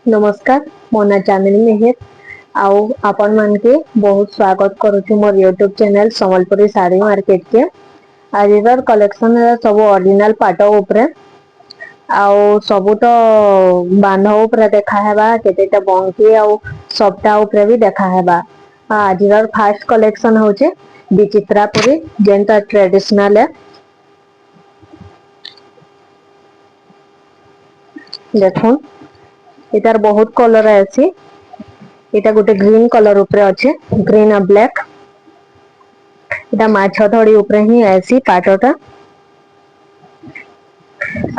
नमस्कार मो ना चांदनी मेहर आउ आपण मान के बहुत स्वागत करुछु मोर YouTube channel Sambalpuri sari market के आज कलेक्शन सब ओरिजिनल पाट उपरे आउ सब तो बांध उपरे देखा हेबा केतेटा बंकी आउ सप्ता उपरे भी देखा हेबा। आज फास्ट कलेक्शन होचे विचित्रापुरी जेंटा ट्रेडिशनल है। देखो इतार बहुत कलर है। এটা গোটে গ্রিন কলর উপরে আছে গ্রিন আর ব্ল্যাক এটা মাছ ধড়ি উপরে হি আইছি পাটটা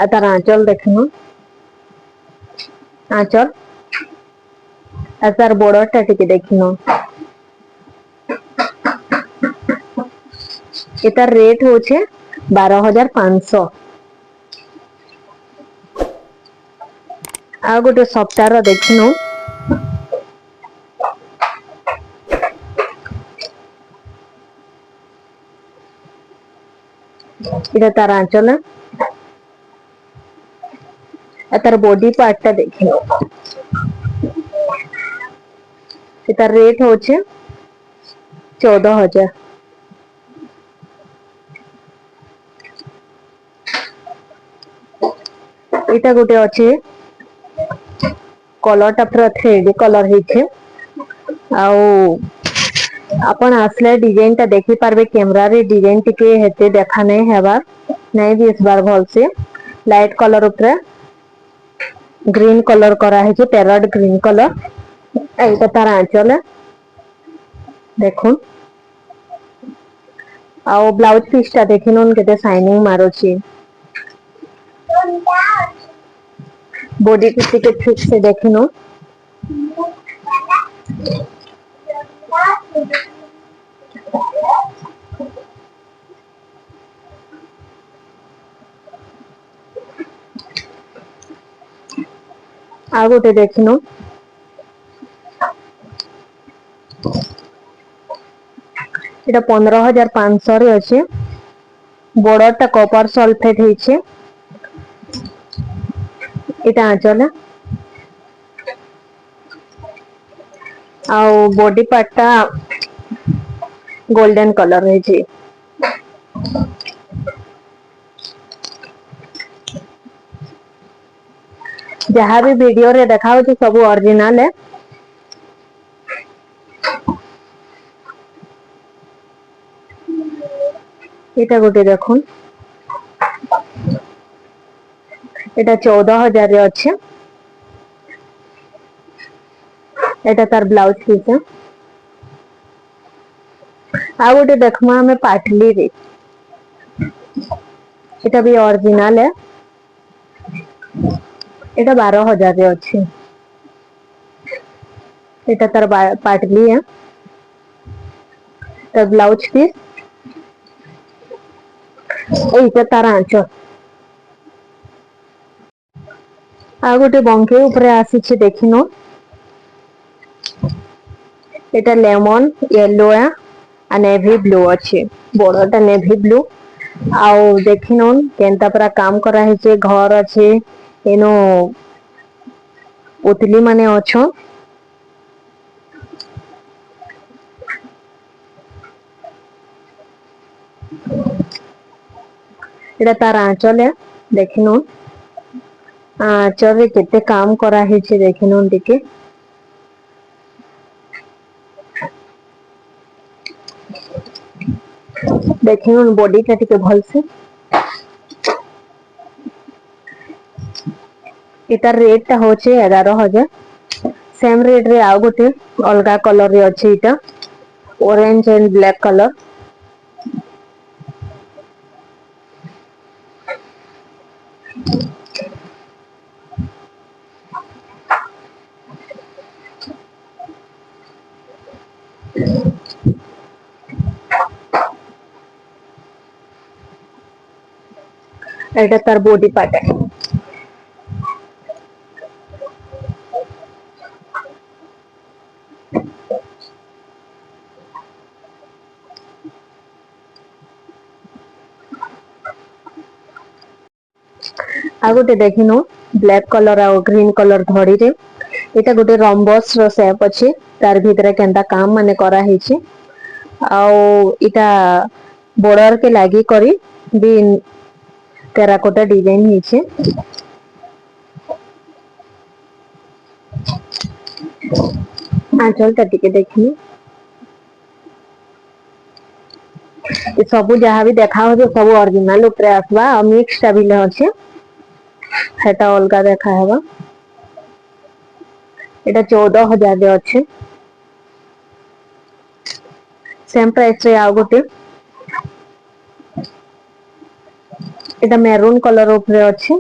আর তার আঁচল দেখুন আঁচল আর তার বর্ডরটা টিকে দেখুন এটার রেট হচ্ছে 12,500 আর গোটে সপ্তাহর দেখুন এটা তার আঁচল তার বডি পার্টটা দেখুন এটার রেট হচ্ছে 14,000। এটা গোটে আছে কলরটা পুরা থ্রেড কলর হইছে আউ अपन आसले डिजाइन टा देखि पारबे कैमरा रे डिजाइन टिके हेते देखा नहीं हेबा नहीं भी इस बार भल से लाइट कलर ऊपर ग्रीन कलर करा है जो पैरट ग्रीन कलर एटा तार आंचल देखुन आउ ब्लाउज पीस टा देखिनन केते शाइनिंग मारोची बॉडी को टिके ठीक से देखिनो आ गोटे देखिनो এটা 15,500 রে আছে বর্ডরটা কপার সলফেট হইছে এটা আঁচল आउ बॉडी पार्टटा गोल्डन कलर है जहाँ भी वीडियो रे देखा सब ओरिजिनल है। এটা গোটে দেখুন এটা 14,000 রে আছে এটা তার ব্লাউজ পিস आ गोटे देखमा हमें पाटली रे এটা भी ओरिजिनल है এটা 12,000 রে আছে এটা তার পাটলি है তার ব্লাউজ পিস এইটা তার আঁচল आ गोटे बंके ऊपर आसीছে देखिनो এটা লেমন येलो है आ नेवी ब्लू अच्छे बॉर्डरटा नेवी ब्लू आउ देखिनन केनता पूरा काम करा है जे घर अच्छे एनो उतली माने अच्छो এটা তার আঁচল है देखिनन आंचल रे केते काम करा है जे देखिनन टिके देखिनन बॉडी टा टिके भल से इतार रेट टा होचे 11,000 सेम रेट रे आ गोटे अलगा कलर रे अछि इटा ऑरेंज एंड ब्लैक कलर এটা তার বডি পার্ট आ गोटे देखिनो ब्लैक कलर आ ग्रीन कलर धड़ी रे এটা গোटे रंबस रो शेप अछि तार भीतर केंता काम माने करा हिची आउ इटा बॉर्डर के लागी करी भी टेराकोटा डिजाइन हिची आंचल टा टिके देखनी सब जहाँ भी देखा हो सब ओरिजिनल ऊपर आसवा मिक्स टा भी अच्छे हेटा अलगा देखा हेबा এটা 14,000 रे अच्छे सेम प्राइस रे आउ गोटे এটা মেরুন কলর উপরে আছে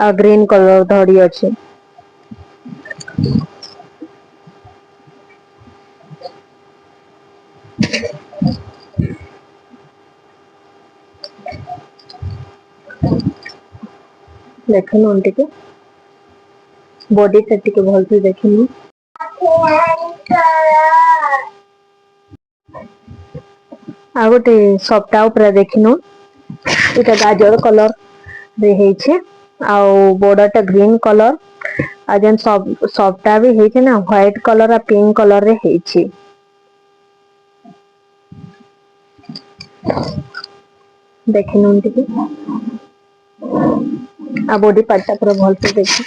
আর গ্রিন কলর ধড়ি আছে দেখুন ওনটিকে বডিটা টিকে ভালসে দেখুন আর গোটে সবটা উপরে দেখিনু এটা গাজর কলর রে ହେଇছে ଆଉ বর্ডরটা গ্রিন কলর আর যেন সবটা भी ହେଇছে না হোয়াইট কলর আর পিঙ্ক কলর রে ହେଇছে देखिन उनटिके आ बॉडी पार्ट पूरा भलसे देखि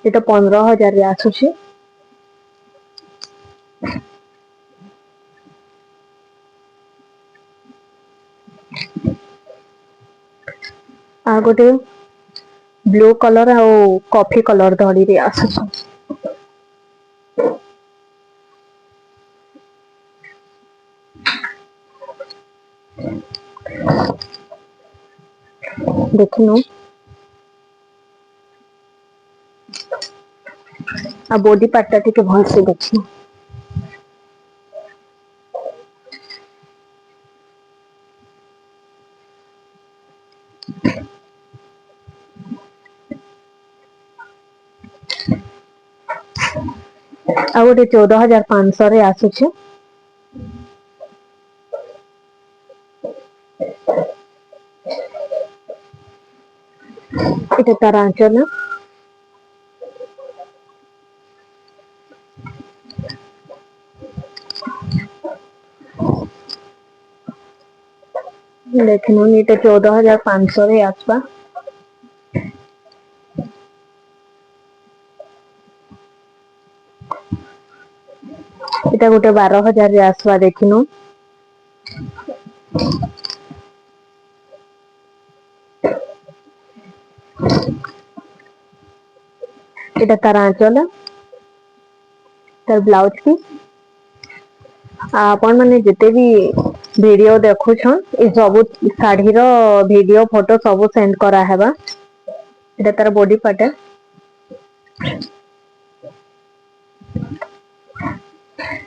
এটা 15,000 रे आसुची आ गोटे ब्लू कलर आ कॉफी कलर धड़ी रे आसुची देखिनु आ बॉडी पार्ट टिके भलसे देखिनु आ गोटे 14,500 रे आसुची এটা তার আঁচল দেখুন এটা 14,500 রে আসবা এটা গোটে 12,000 রে আসবা দেখিনু এটা তার আঁচল তার ব্লাউজ পিস आपण माने जिते भी वीडियो देखु छन ए सब साड़ी रो वीडियो फोटो सब सेंड करा हेबा एटा तार बॉडी पार्ट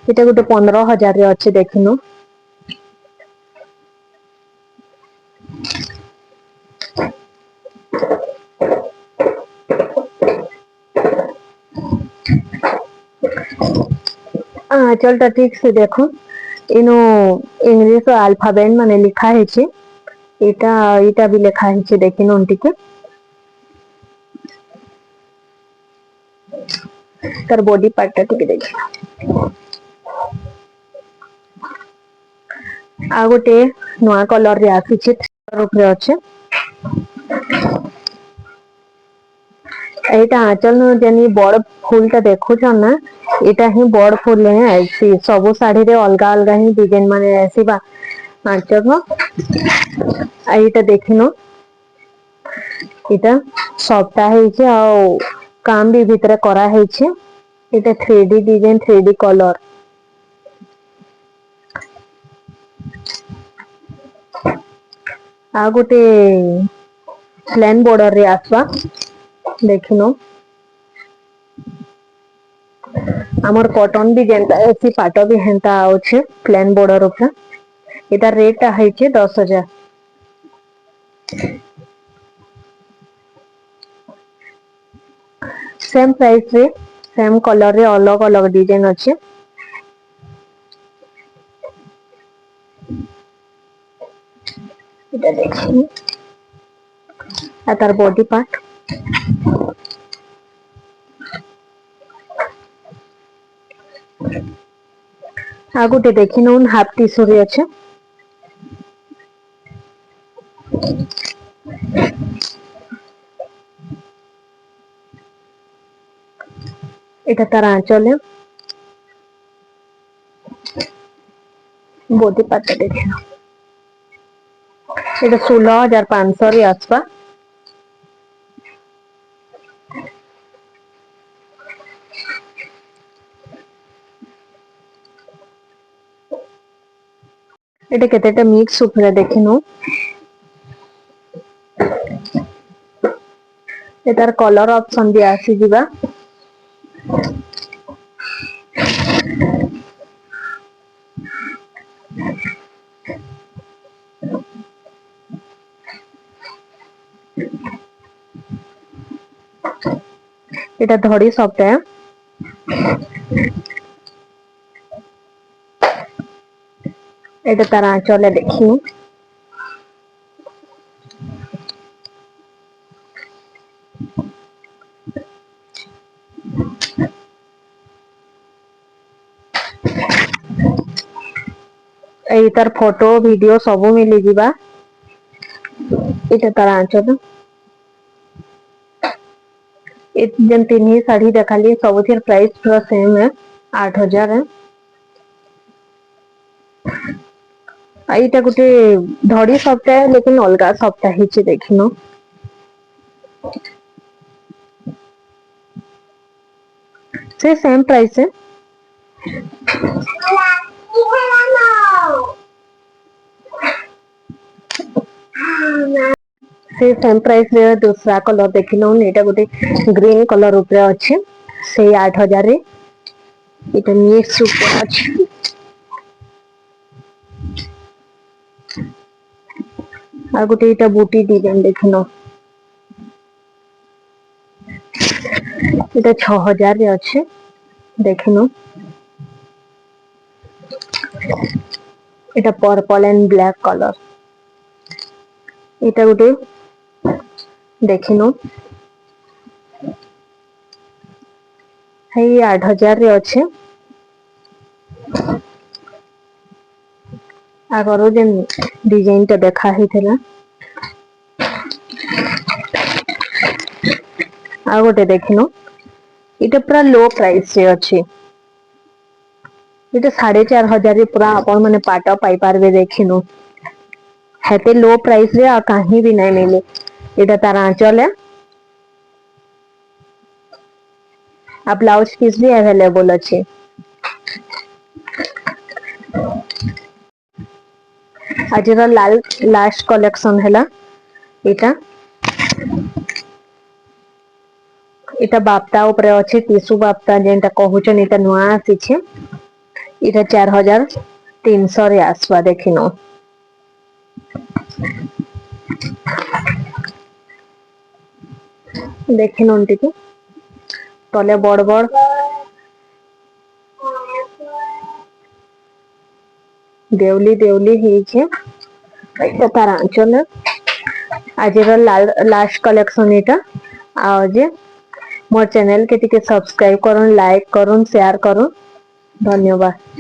এটা গোটে 15,000 রে আছে দেখিনু चलता ठीक से देखो इनो इंग्लिश अल्फाबेट माने लिखा है छे এটা এটা भी লেখা আছে দেখিন ওনটিকে তার বডি পার্টটা টিকে দেখি आ गोटे नया कलर रे आसीचे ऊपर अच्छे एटा आंचल जेनी बड़ फूलटा देखुछन ना एटा ही बड़ फूल है ऐसी सब साड़ी रे अलगा अलगा ही डिजाइन माने ऐसी बा आंचल एटा देखिनो एटा सबटा है छे आ काम भी भीतर करा है छे एटा 3D डिजाइन 3D कलर आ गोटे प्लेन बॉर्डर रे आसवा देखिनो हमर कॉटन भी जेंता ऐसी पाटो भी हेंता आउछे प्लेन बॉर्डर ऊपर एटा रेट है छे 10,000 सेम प्राइस रे सेम कलर रे अलग अलग डिजाइन अच्छे এটা দেখি আর তার বডি পার্ট आ गोटे देखि नउन हाफ टी रे अच्छे এটা তার আঁচলে বডি পার্টটা দেখে নাও এটা 16,500 রে আসবা এটা কেতেটা মিক্স উপরে দেখে নাও এটার কলর অপশন দিয়ে আসি দিবা এটা ধড়ি সবটা এটা তার আঁচলে দেখি এই তার ফটো ভিডিও সবু মিলি ଯିବା এটা তার আঁচল যেন তিନି ଶାଢୀ ଦେଖାଲି ସବୁଥିର ପ୍ରାଇସ୍ ପୁରା ସେମ୍ है 8,000 है ଏଇଟା ଗୋଟେ ଧଡି ସପ୍ତା है लेकिन ଅଲଗା ସପ୍ତା ହେଇଛି ଦେଖିନ से सेम प्राइस है से सेम प्राइस रे दूसरा कलर देखिनो एटा गोटे ग्रीन कलर ऊपर अच्छे से 8,000 रे एटा मिक्स ऊपर अच्छे आ गोटे एटा बूटी डिजाइन देखिनो এটা 6,000 রে আছে দেখিনো এটা পার্পল এন্ড ব্ল্যাক কালার এটা গোটে দেখিনো এই 8,000 রে আছে আগর যেন ডিজাইনটা দেখা হইଥିଲା आ गोटे देखिनो इटा पूरा लो प्राइस से अच्छी इटा 4,500 पूरा अपन माने पाटा पाई पारबे देखिनो हेते लो प्राइस रे आ कहीं भी नहीं मिले इटा तार आंचल है आ ब्लाउज पीस भी अवेलेबल अच्छे आज लास्ट कलेक्शन है इटा এটা বাপ্তা উপরে আছে টিস্যু বাপ্তা যেটা কহুছন এটা নয়া আসিছে এটা 4,300 রে আসবা দেখিনো দেখিনো টিকে তলে বড় বড় দেউলি দেউলি ହେଇছে এটা তার আঁচল আজের লাস্ট কলেকশন এটা আর যে मोर चैनल के टिके सब्सक्राइब करूँ लाइक करूँ शेयर करूँ धन्यवाद।